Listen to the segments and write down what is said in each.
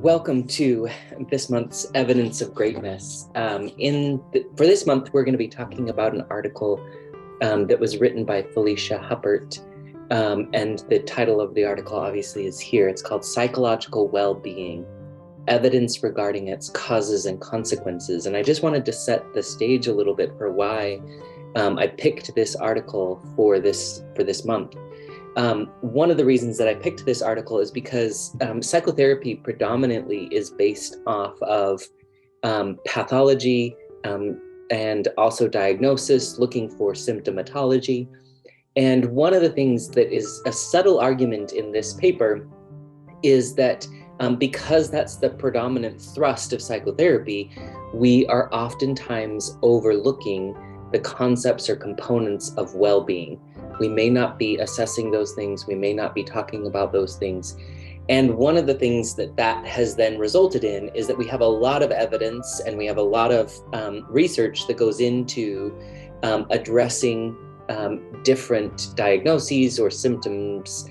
Welcome to this month's Evidence of Greatness. For this month, we're going to be talking about an article that was written by Felicia Huppert, and the title of the article obviously is here. It's called Psychological Well-Being, Evidence Regarding Its Causes and Consequences. And I just wanted to set the stage a little bit for why I picked this article for this month. One of the reasons that I picked this article is because psychotherapy predominantly is based off of pathology and also diagnosis, looking for symptomatology. And one of the things that is a subtle argument in this paper is that because that's the predominant thrust of psychotherapy, we are oftentimes overlooking the concepts or components of well-being. We may not be assessing those things. We may not be talking about those things. And one of the things that has then resulted in is that we have a lot of evidence and we have a lot of research that goes into addressing different diagnoses or symptoms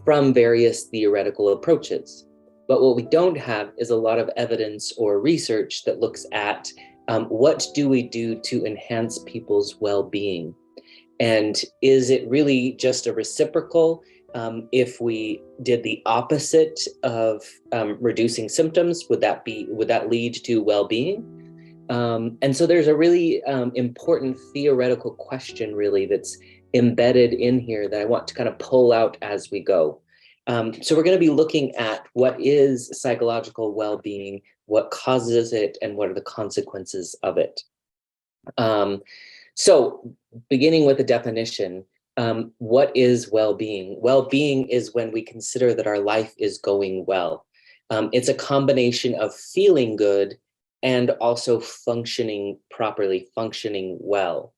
from various theoretical approaches. But what we don't have is a lot of evidence or research that looks at what do we do to enhance people's well-being? And is it really just a reciprocal if we did the opposite of reducing symptoms? Would that lead to well-being? And so there's a really important theoretical question really that's embedded in here that I want to kind of pull out as we go. So we're going to be looking at what is psychological well-being, what causes it, and what are the consequences of it. So beginning with the definition, what is well-being? Well-being is when we consider that our life is going well. It's a combination of feeling good and also functioning properly, functioning well.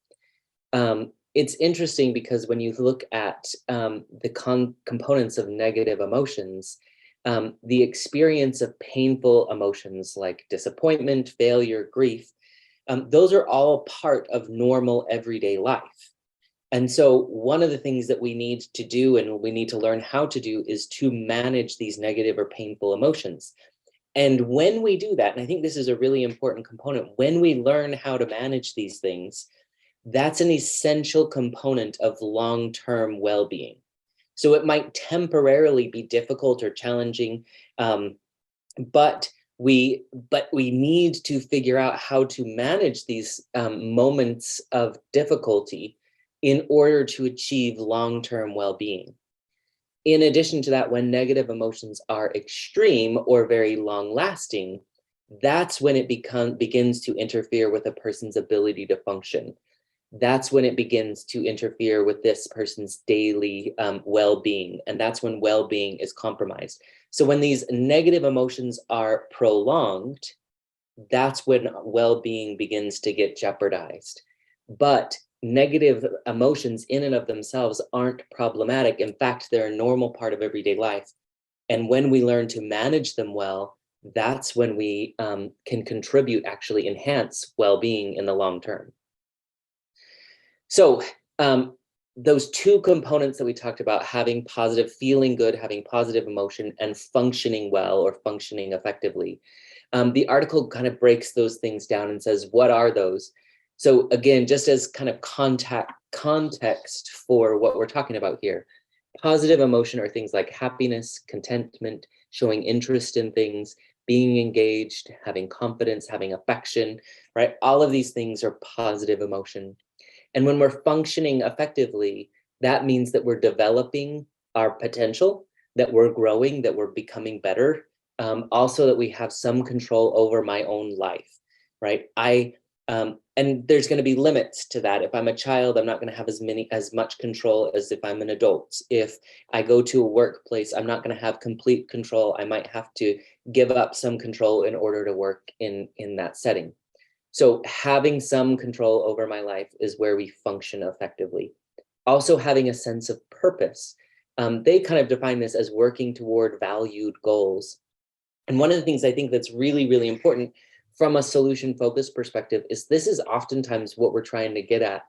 It's interesting because when you look at the components of negative emotions, the experience of painful emotions like disappointment, failure, grief, those are all part of normal everyday life. And so one of the things that we need to do and we need to learn how to do is to manage these negative or painful emotions. And when we do that, and I think this is a really important component, when we learn how to manage these things, that's an essential component of long-term well-being. So it might temporarily be difficult or challenging, but we need to figure out how to manage these moments of difficulty in order to achieve long-term well-being. In addition to that, when negative emotions are extreme or very long-lasting, that's when it begins to interfere with a person's ability to function. That's when it begins to interfere with this person's daily well-being, and that's when well-being is compromised. So when these negative emotions are prolonged, that's when well-being begins to get jeopardized. But negative emotions in and of themselves aren't problematic. In fact, they're a normal part of everyday life. And when we learn to manage them well, that's when we can contribute, actually enhance well-being in the long term. So those two components that we talked about, having positive, feeling good, having positive emotion, and functioning well or functioning effectively. The article kind of breaks those things down and says, what are those? So again, just as kind of context for what we're talking about here, positive emotion are things like happiness, contentment, showing interest in things, being engaged, having confidence, having affection, right? All of these things are positive emotion. And when we're functioning effectively, that means that we're developing our potential, that we're growing, that we're becoming better. Also that we have some control over my own life, right? And there's going to be limits to that. If I'm a child, I'm not going to have as much control as if I'm an adult. If I go to a workplace, I'm not going to have complete control. I might have to give up some control in order to work in that setting. So having some control over my life is where we function effectively. Also having a sense of purpose. They kind of define this as working toward valued goals. And one of the things I think that's really, really important from a solution-focused perspective is this is oftentimes what we're trying to get at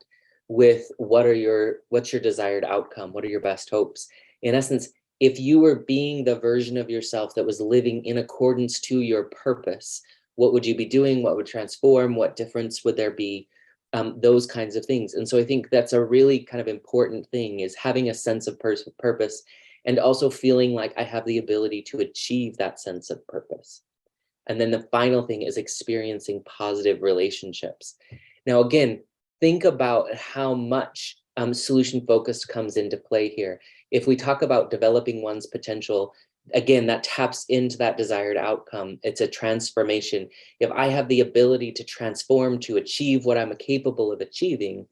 with what's your desired outcome? What are your best hopes? In essence, if you were being the version of yourself that was living in accordance to your purpose, what would you be doing? What would transform? What difference would there be? Those kinds of things. And so I think that's a really kind of important thing, is having a sense of purpose, and also feeling like I have the ability to achieve that sense of purpose. And then the final thing is experiencing positive relationships. Now, again, think about how much solution focus comes into play here. If we talk about developing one's potential, again, that taps into that desired outcome. It's a transformation. If I have the ability to transform to achieve what I'm capable of achieving,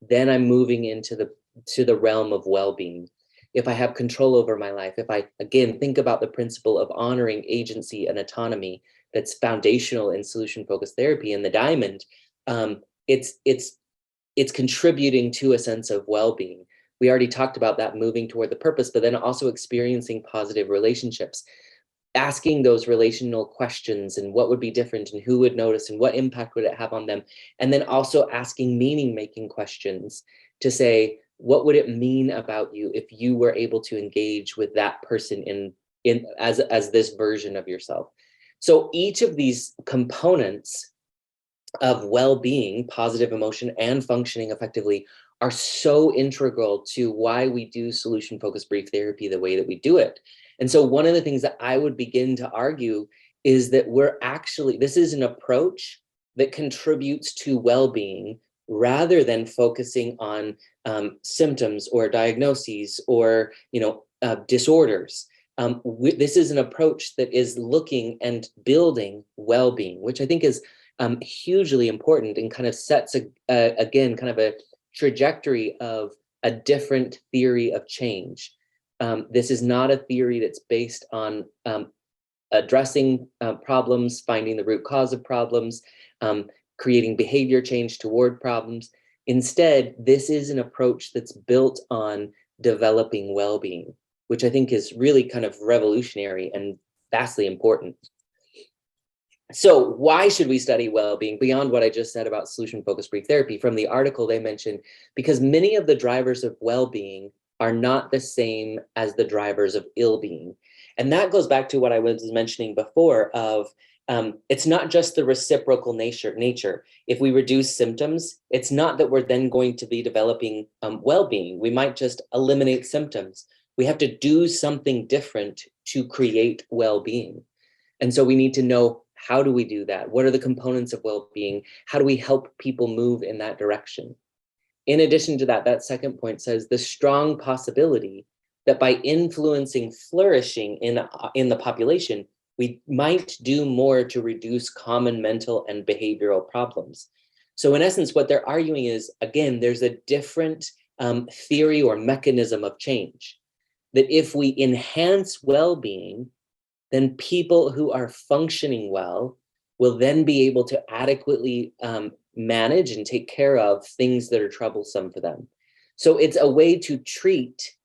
then I'm moving into the realm of well-being. If I have control over my life, if I, again, think about the principle of honoring agency and autonomy that's foundational in solution-focused therapy and the diamond, it's contributing to a sense of well-being. We already talked about that, moving toward the purpose, but then also experiencing positive relationships, asking those relational questions and what would be different and who would notice and what impact would it have on them. And then also asking meaning-making questions to say, what would it mean about you if you were able to engage with that person as this version of yourself? So each of these components of well-being, positive emotion, and functioning effectively are so integral to why we do solution-focused brief therapy the way that we do it. And so one of the things that I would begin to argue is that this is an approach that contributes to well-being rather than focusing on symptoms or diagnoses or disorders. This is an approach that is looking and building well-being, which I think is hugely important and kind of sets again kind of a trajectory of a different theory of change. This is not a theory that's based on addressing problems, finding the root cause of problems, creating behavior change toward problems. Instead, this is an approach that's built on developing well-being, which I think is really kind of revolutionary and vastly important. So why should we study well-being beyond what I just said about solution-focused brief therapy? From the article, they mentioned, because many of the drivers of well-being are not the same as the drivers of ill-being. And that goes back to what I was mentioning before of it's not just the reciprocal nature. If we reduce symptoms, it's not that we're then going to be developing well-being. We might just eliminate symptoms. We have to do something different to create well-being. And so we need to know, how do we do that? What are the components of well-being? How do we help people move in that direction? In addition to that, that second point says the strong possibility that by influencing flourishing in the population, we might do more to reduce common mental and behavioral problems. So in essence, what they're arguing is, again, there's a different theory or mechanism of change, that if we enhance well-being, then people who are functioning well will then be able to adequately manage and take care of things that are troublesome for them. So it's a way to treat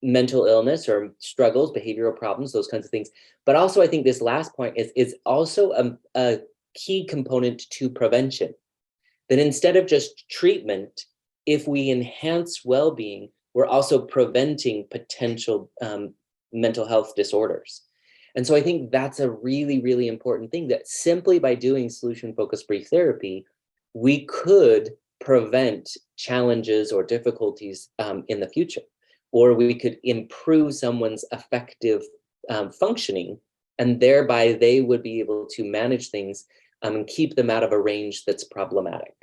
mental illness or struggles, behavioral problems, those kinds of things. But also I think this last point is also a key component to prevention. That instead of just treatment, if we enhance well-being, we're also preventing potential mental health disorders. And so I think that's a really, really important thing, that simply by doing solution-focused brief therapy, we could prevent challenges or difficulties in the future, or we could improve someone's effective functioning, and thereby they would be able to manage things and keep them out of a range that's problematic.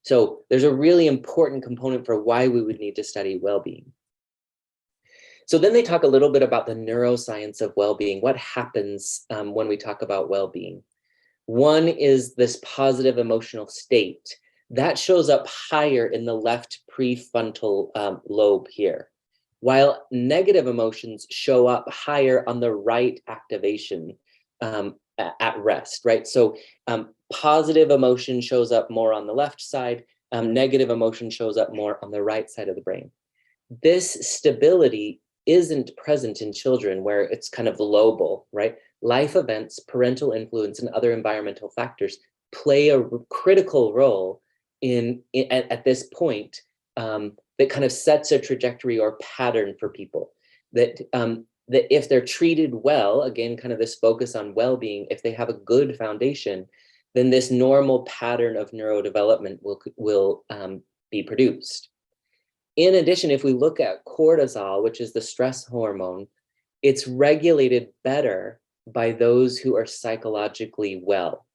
So there's a really important component for why we would need to study well-being. So then they talk a little bit about the neuroscience of well-being. What happens when we talk about well-being? One is this positive emotional state. That shows up higher in the left prefrontal lobe here, while negative emotions show up higher on the right activation at rest, right? So positive emotion shows up more on the left side, negative emotion shows up more on the right side of the brain. This stability isn't present in children, where it's kind of lobal, right? Life events, parental influence, and other environmental factors play a critical role at this point that kind of sets a trajectory or pattern for people. that if they're treated well, again, kind of this focus on well-being, if they have a good foundation, then this normal pattern of neurodevelopment will be produced. In addition, if we look at cortisol, which is the stress hormone, it's regulated better by those who are psychologically well.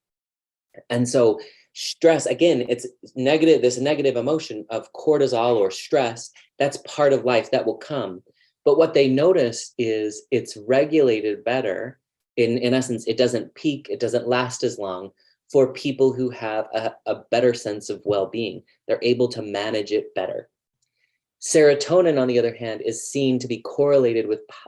And so stress, again, it's negative, this negative emotion of cortisol or stress, that's part of life that will come. But what they notice is it's regulated better. In essence, it doesn't peak, it doesn't last as long for people who have a better sense of well-being. They're able to manage it better. Serotonin, on the other hand, is seen to be correlated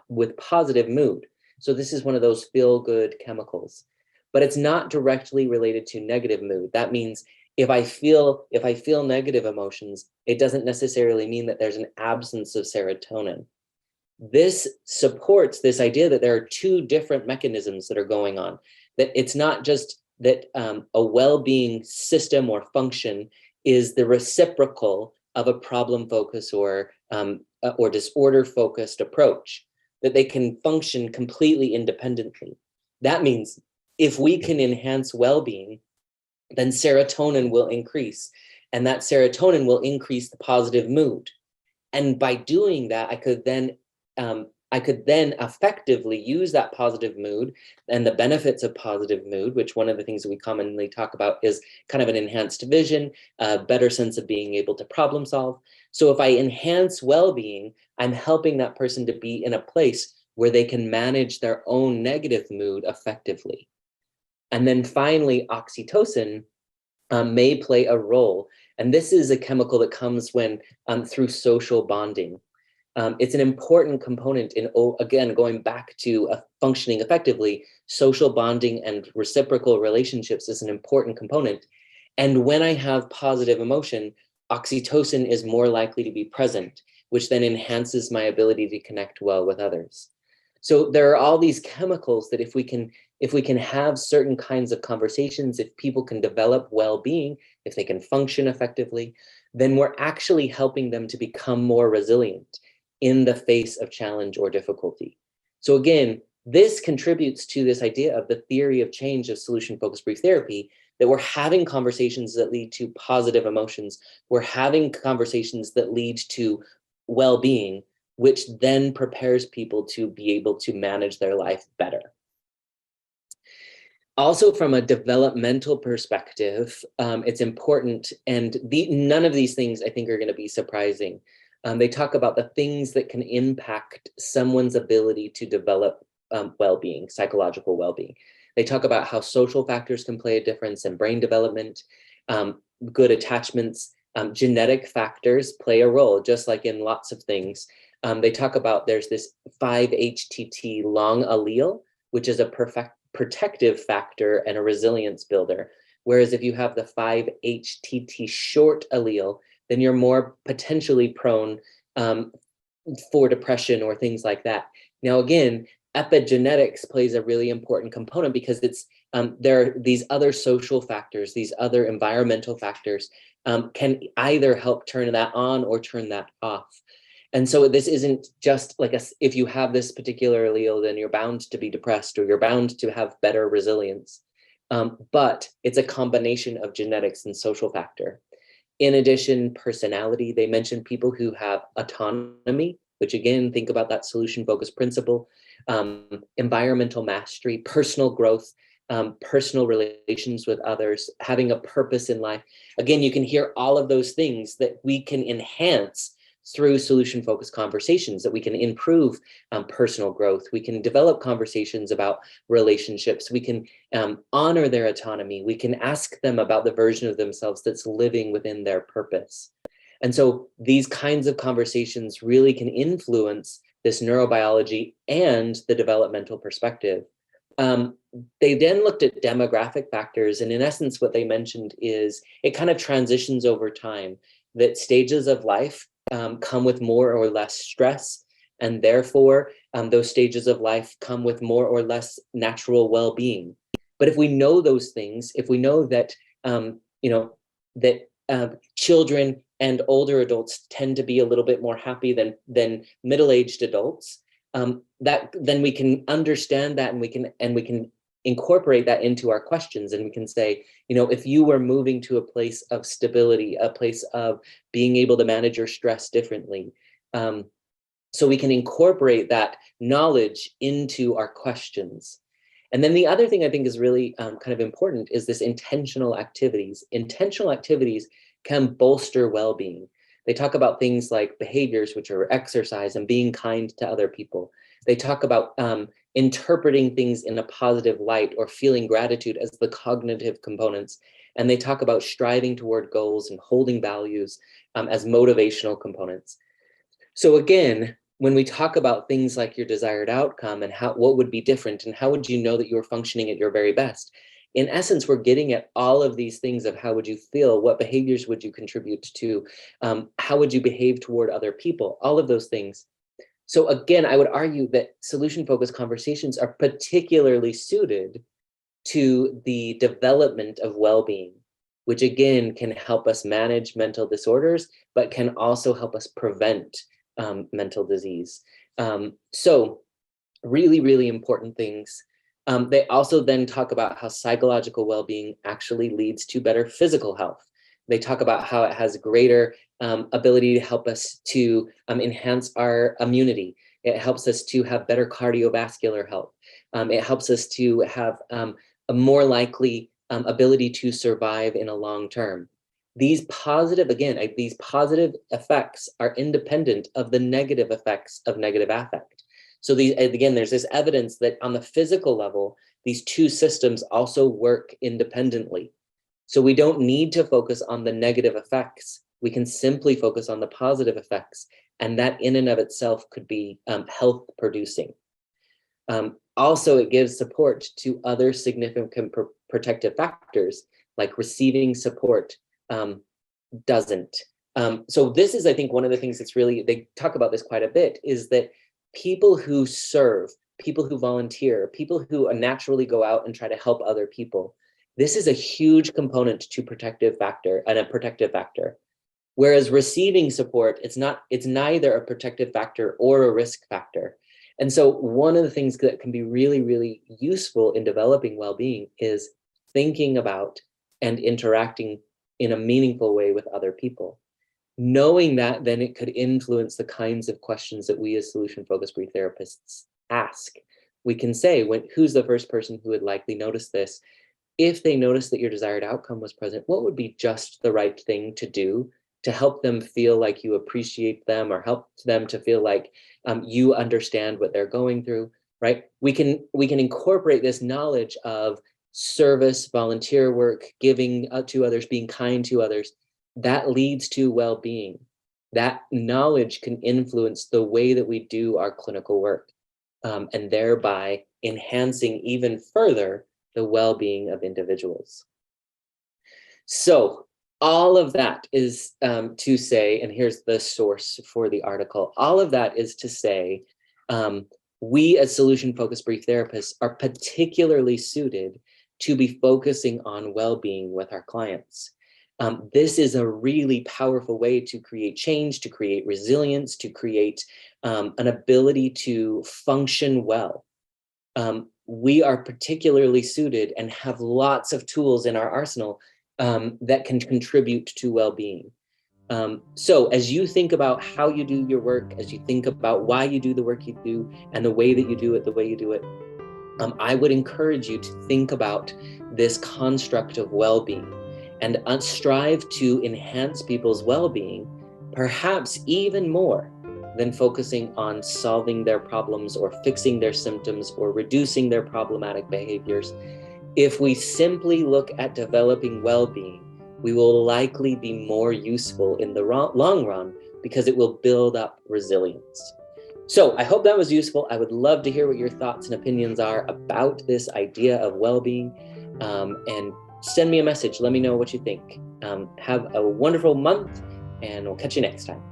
with positive mood. So this is one of those feel-good chemicals, but it's not directly related to negative mood. That means if I feel negative emotions, it doesn't necessarily mean that there's an absence of serotonin. This supports this idea that there are two different mechanisms that are going on, that it's not just that a well-being system or function is the reciprocal of a problem focus or disorder focused approach, that they can function completely independently. That means if we can enhance well-being, then serotonin will increase, and that serotonin will increase the positive mood. And by doing that, I could then effectively use that positive mood and the benefits of positive mood, which one of the things that we commonly talk about is kind of an enhanced vision, a better sense of being able to problem solve. So if I enhance well-being, I'm helping that person to be in a place where they can manage their own negative mood effectively. And then finally, oxytocin may play a role. And this is a chemical that comes when through social bonding. It's an important component in, again, going back to functioning effectively, social bonding and reciprocal relationships is an important component. And when I have positive emotion, oxytocin is more likely to be present, which then enhances my ability to connect well with others. So there are all these chemicals that if we can have certain kinds of conversations, if people can develop well-being, if they can function effectively, then we're actually helping them to become more resilient in the face of challenge or difficulty. So again, this contributes to this idea of the theory of change of solution-focused brief therapy, that we're having conversations that lead to positive emotions. We're having conversations that lead to well-being, which then prepares people to be able to manage their life better. Also, from a developmental perspective, it's important, and none of these things I think are going to be surprising. They talk about the things that can impact someone's ability to develop well-being, psychological well-being. They talk about how social factors can play a difference in brain development, good attachments, genetic factors play a role, just like in lots of things. They talk about there's this 5-HTT long allele, which is a protective factor and a resilience builder. Whereas if you have the 5-HTT short allele, then you're more potentially prone for depression or things like that. Now, again, epigenetics plays a really important component because there are these other social factors, these other environmental factors can either help turn that on or turn that off. And so this isn't just like if you have this particular allele, then you're bound to be depressed or you're bound to have better resilience. But it's a combination of genetics and social factor. In addition, personality, they mentioned people who have autonomy, which again, think about that solution-focused principle, environmental mastery, personal growth, personal relations with others, having a purpose in life. Again, you can hear all of those things that we can enhance through solution-focused conversations, that we can improve personal growth. We can develop conversations about relationships. We can honor their autonomy. We can ask them about the version of themselves that's living within their purpose. And so these kinds of conversations really can influence this neurobiology and the developmental perspective. They then looked at demographic factors, and in essence, what they mentioned is it kind of transitions over time, that stages of life come with more or less stress, and therefore those stages of life come with more or less natural well-being. But if we know those things, if we know that children and older adults tend to be a little bit more happy than middle-aged adults, that then we can understand that, and we can incorporate that into our questions, and we can say, if you were moving to a place of stability, a place of being able to manage your stress differently, so we can incorporate that knowledge into our questions. And then the other thing I think is really kind of important is this intentional activities. Intentional activities can bolster well-being. They talk about things like behaviors, which are exercise and being kind to other people. They talk about interpreting things in a positive light or feeling gratitude as the cognitive components. And they talk about striving toward goals and holding values as motivational components. So again, when we talk about things like your desired outcome and what would be different and how would you know that you're functioning at your very best, in essence, we're getting at all of these things of how would you feel, what behaviors would you contribute to, how would you behave toward other people, all of those things. So again, I would argue that solution-focused conversations are particularly suited to the development of well-being, which again can help us manage mental disorders, but can also help us prevent mental disease. So really, really important things. They also then talk about how psychological well-being actually leads to better physical health. They talk about how it has greater ability to help us to enhance our immunity. It helps us to have better cardiovascular health. It helps us to have a more likely ability to survive in a long term. These positive effects are independent of the negative effects of negative affect. So there's this evidence that on the physical level, these two systems also work independently. So we don't need to focus on the negative effects. We can simply focus on the positive effects, and that in and of itself could be health producing. Also, it gives support to other significant protective factors, like receiving support doesn't. So this is, I think, one of the things that's really, they talk about this quite a bit, is that people who serve, people who volunteer, people who naturally go out and try to help other people, this is a huge component to a protective factor. Whereas receiving support, it's neither a protective factor or a risk factor. And so one of the things that can be really, really useful in developing well-being is thinking about and interacting in a meaningful way with other people. Knowing that, then it could influence the kinds of questions that we as solution-focused brief therapists ask. We can say, who's the first person who would likely notice this? If they notice that your desired outcome was present, what would be just the right thing to do to help them feel like you appreciate them, or help them to feel like you understand what they're going through, right? We can incorporate this knowledge of service, volunteer work, giving to others, being kind to others. That leads to well-being. That knowledge can influence the way that we do our clinical work, and thereby enhancing even further the well-being of individuals. So all of that is to say, and here's the source for the article, all of that is to say, we as solution-focused brief therapists are particularly suited to be focusing on well-being with our clients. This is a really powerful way to create change, to create resilience, to create an ability to function well. We are particularly suited and have lots of tools in our arsenal that can contribute to well-being. So as you think about how you do your work, as you think about why you do the work you do and the way that you do it, I would encourage you to think about this construct of well-being and strive to enhance people's well-being, perhaps even more than focusing on solving their problems or fixing their symptoms or reducing their problematic behaviors. If we simply look at developing well-being, we will likely be more useful in the long run because it will build up resilience. So I hope that was useful. I would love to hear what your thoughts and opinions are about this idea of well-being, and send me a message. Let me know what you think. Have a wonderful month, and we'll catch you next time.